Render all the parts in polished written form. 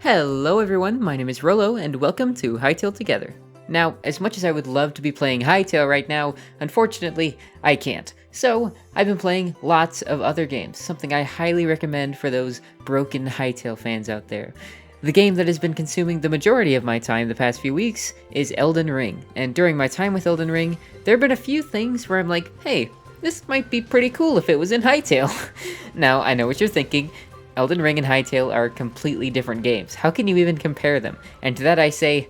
Hello everyone, my name is Rollo and welcome to Hytale Together. Now, as much as I would love to be playing Hytale right now, unfortunately, I can't. So, I've been playing lots of other games, something I highly recommend for those broken Hytale fans out there. The game that has been consuming the majority of my time the past few weeks is Elden Ring, and during my time with Elden Ring, there have been a few things where I'm like, hey, this might be pretty cool if it was in Hytale. Now, I know what you're thinking. Elden Ring and Hytale are completely different games. How can you even compare them? And to that I say,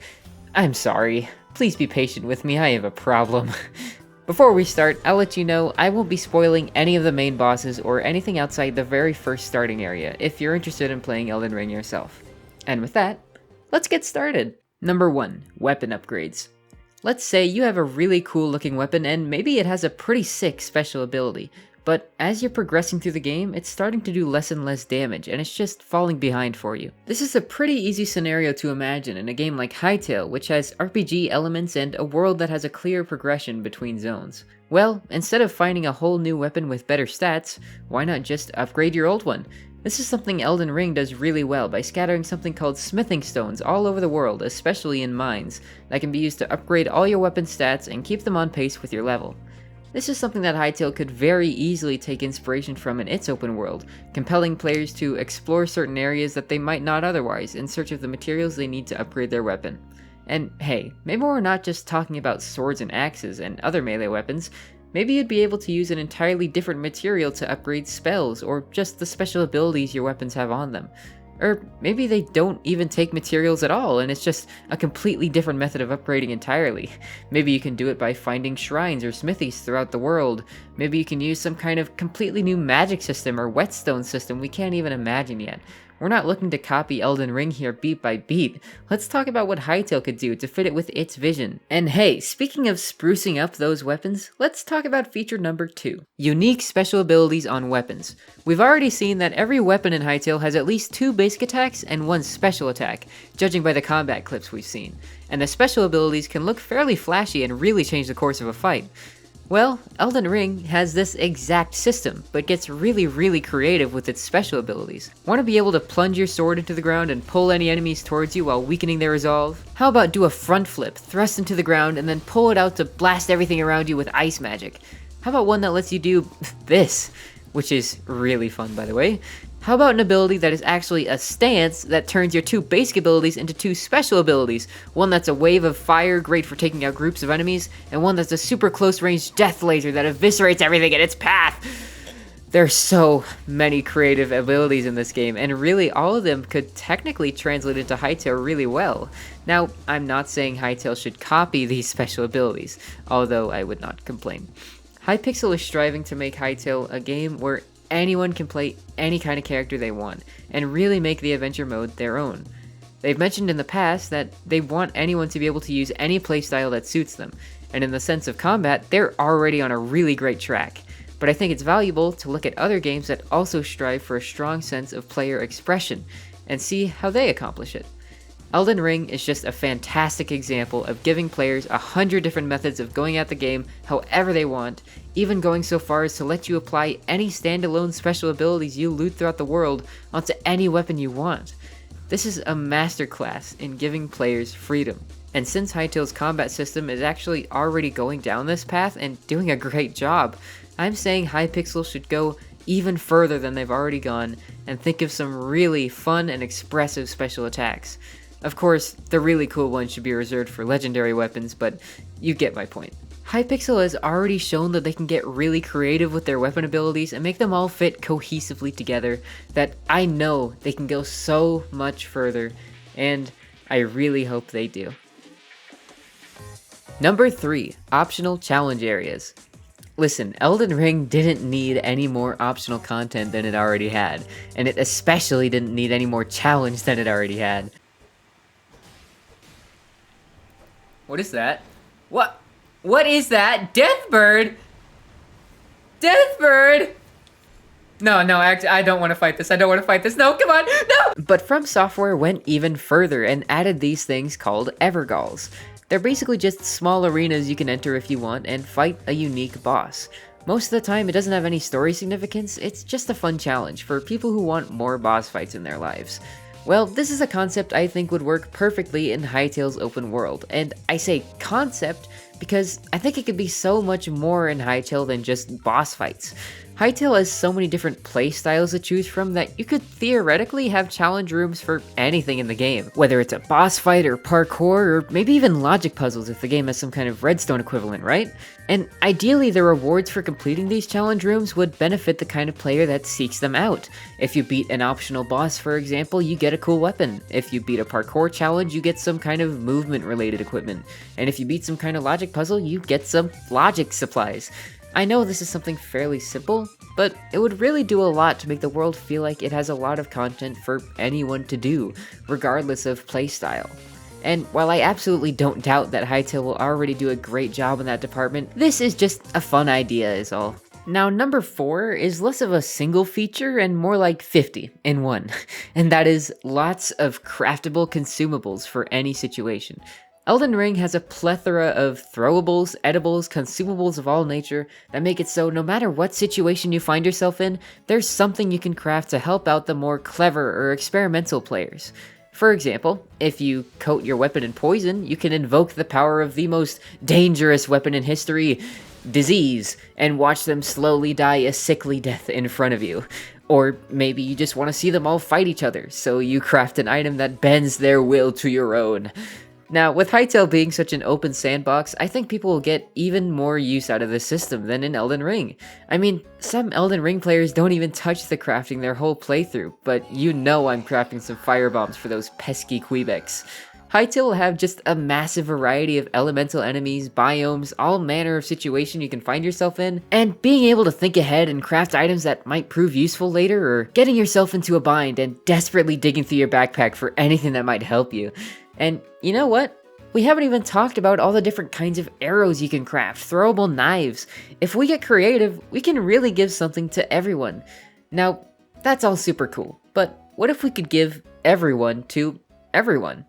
I'm sorry. Please be patient with me, I have a problem. Before we start, I'll let you know I won't be spoiling any of the main bosses or anything outside the very first starting area if you're interested in playing Elden Ring yourself. And with that, let's get started. Number 1, weapon upgrades. Let's say you have a really cool looking weapon and maybe it has a pretty sick special ability. But as you're progressing through the game, it's starting to do less and less damage, and it's just falling behind for you. This is a pretty easy scenario to imagine in a game like Hytale, which has RPG elements and a world that has a clear progression between zones. Well, instead of finding a whole new weapon with better stats, why not just upgrade your old one? This is something Elden Ring does really well by scattering something called smithing stones all over the world, especially in mines, that can be used to upgrade all your weapon stats and keep them on pace with your level. This is something that Hytale could very easily take inspiration from in its open world, compelling players to explore certain areas that they might not otherwise in search of the materials they need to upgrade their weapon. And hey, maybe we're not just talking about swords and axes and other melee weapons, maybe you'd be able to use an entirely different material to upgrade spells or just the special abilities your weapons have on them. Or maybe they don't even take materials at all, and it's just a completely different method of upgrading entirely. Maybe you can do it by finding shrines or smithies throughout the world. Maybe you can use some kind of completely new magic system or whetstone system we can't even imagine yet. We're not looking to copy Elden Ring here beat by beat. Let's talk about what Hytale could do to fit it with its vision. And hey, speaking of sprucing up those weapons, let's talk about feature number 2. Unique special abilities on weapons. We've already seen that every weapon in Hytale has at least 2 basic attacks and 1 special attack, judging by the combat clips we've seen. And the special abilities can look fairly flashy and really change the course of a fight. Well, Elden Ring has this exact system, but gets really creative with its special abilities. Want to be able to plunge your sword into the ground and pull any enemies towards you while weakening their resolve? How about do a front flip, thrust into the ground, and then pull it out to blast everything around you with ice magic? How about one that lets you do this, which is really fun by the way? How about an ability that is actually a stance that turns your 2 basic abilities into 2 special abilities? One that's a wave of fire, great for taking out groups of enemies, and one that's a super close range death laser that eviscerates everything in its path. There's so many creative abilities in this game, and really all of them could technically translate into Hytale really well. Now, I'm not saying Hytale should copy these special abilities, although I would not complain. Hypixel is striving to make Hytale a game where anyone can play any kind of character they want, and really make the adventure mode their own. They've mentioned in the past that they want anyone to be able to use any playstyle that suits them, and in the sense of combat, they're already on a really great track. But I think it's valuable to look at other games that also strive for a strong sense of player expression, and see how they accomplish it. Elden Ring is just a fantastic example of giving players 100 different methods of going at the game however they want, even going so far as to let you apply any standalone special abilities you loot throughout the world onto any weapon you want. This is a masterclass in giving players freedom. And since Hytale's combat system is actually already going down this path and doing a great job, I'm saying Hypixel should go even further than they've already gone and think of some really fun and expressive special attacks. Of course, the really cool ones should be reserved for legendary weapons, but you get my point. Hypixel has already shown that they can get really creative with their weapon abilities and make them all fit cohesively together, that I know they can go so much further, and I really hope they do. Number 3, optional challenge areas. Listen, Elden Ring didn't need any more optional content than it already had, and it especially didn't need any more challenge than it already had. What is that? What is that? Deathbird? Deathbird? No, actually, I don't want to fight this. No, come on, no! But From Software went even further and added these things called Evergalls. They're basically just small arenas you can enter if you want and fight a unique boss. Most of the time, it doesn't have any story significance, it's just a fun challenge for people who want more boss fights in their lives. Well, this is a concept I think would work perfectly in Hytale's open world, and I say concept because I think it could be so much more in Hytale than just boss fights. Hytale has so many different playstyles to choose from that you could theoretically have challenge rooms for anything in the game, whether it's a boss fight or parkour or maybe even logic puzzles if the game has some kind of redstone equivalent, right? And ideally the rewards for completing these challenge rooms would benefit the kind of player that seeks them out. If you beat an optional boss, for example, you get a cool weapon. If you beat a parkour challenge, you get some kind of movement related equipment. And if you beat some kind of logic puzzle, you get some logic supplies. I know this is something fairly simple, but it would really do a lot to make the world feel like it has a lot of content for anyone to do, regardless of playstyle. And while I absolutely don't doubt that Hytale will already do a great job in that department, this is just a fun idea is all. Now, number 4 is less of a single feature and more like 50 in one, and that is lots of craftable consumables for any situation. Elden Ring has a plethora of throwables, edibles, consumables of all nature that make it so no matter what situation you find yourself in, there's something you can craft to help out the more clever or experimental players. For example, if you coat your weapon in poison, you can invoke the power of the most dangerous weapon in history, disease, and watch them slowly die a sickly death in front of you. Or maybe you just want to see them all fight each other, so you craft an item that bends their will to your own. Now, with Hytale being such an open sandbox, I think people will get even more use out of this system than in Elden Ring. I mean, some Elden Ring players don't even touch the crafting their whole playthrough, but you know I'm crafting some firebombs for those pesky Kweebecs. Hytale will have just a massive variety of elemental enemies, biomes, all manner of situation you can find yourself in, and being able to think ahead and craft items that might prove useful later, or getting yourself into a bind and desperately digging through your backpack for anything that might help you. And you know what? We haven't even talked about all the different kinds of arrows you can craft, throwable knives. If we get creative, we can really give something to everyone. Now, that's all super cool, but what if we could give everyone to everyone?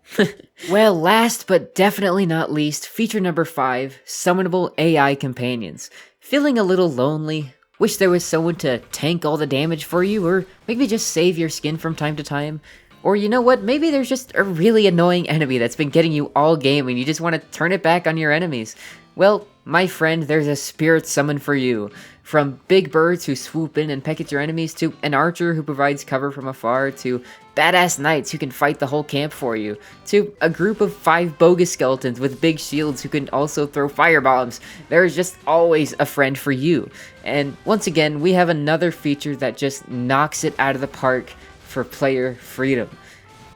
Well, last but definitely not least, feature number 5, Summonable AI companions. Feeling a little lonely? Wish there was someone to tank all the damage for you, or maybe just save your skin from time to time? Or you know what, maybe there's just a really annoying enemy that's been getting you all game and you just want to turn it back on your enemies. Well, my friend, there's a spirit summon for you. From big birds who swoop in and peck at your enemies, to an archer who provides cover from afar, to badass knights who can fight the whole camp for you, to a group of 5 bogus skeletons with big shields who can also throw firebombs. There is just always a friend for you. And once again, we have another feature that just knocks it out of the park for player freedom.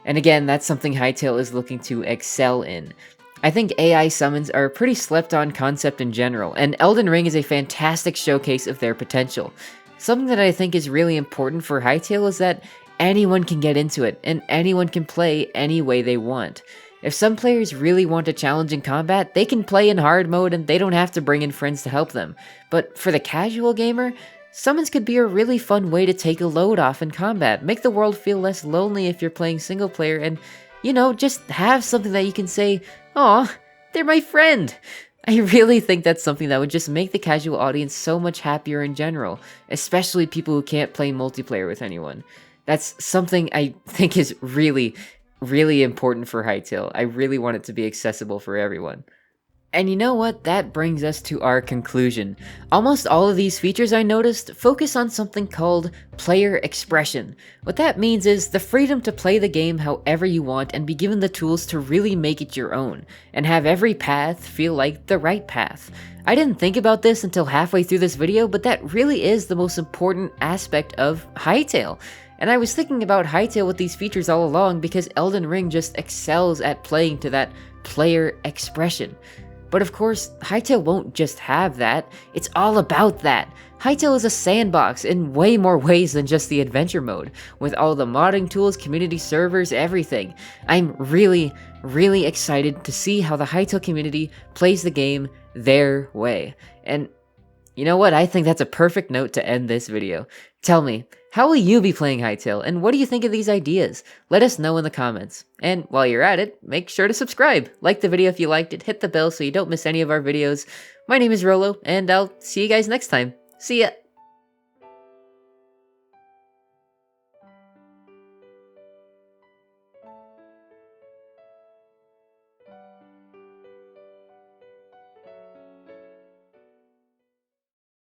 And again, that's something Hytale is looking to excel in. I think AI summons are a pretty slept on concept in general, and Elden Ring is a fantastic showcase of their potential. Something that I think is really important for Hytale is that anyone can get into it, and anyone can play any way they want. If some players really want a challenge in combat, they can play in hard mode and they don't have to bring in friends to help them. But for the casual gamer, summons could be a really fun way to take a load off in combat, make the world feel less lonely if you're playing single player, and, you know, just have something that you can say, "Aw, they're my friend." I really think that's something that would just make the casual audience so much happier in general, especially people who can't play multiplayer with anyone. That's something I think is really, really important for Hytale. I really want it to be accessible for everyone. And you know what? That brings us to our conclusion. Almost all of these features I noticed focus on something called player expression. What that means is the freedom to play the game however you want and be given the tools to really make it your own, and have every path feel like the right path. I didn't think about this until halfway through this video, but that really is the most important aspect of Hytale. And I was thinking about Hytale with these features all along because Elden Ring just excels at playing to that player expression. But of course, Hytale won't just have that, it's all about that. Hytale is a sandbox in way more ways than just the adventure mode, with all the modding tools, community servers, everything. I'm really, really excited to see how the Hytale community plays the game their way. And you know what, I think that's a perfect note to end this video. Tell me, how will you be playing Hytale, and what do you think of these ideas? Let us know in the comments. And while you're at it, make sure to subscribe. Like the video if you liked it, hit the bell so you don't miss any of our videos. My name is Rollo, and I'll see you guys next time. See ya!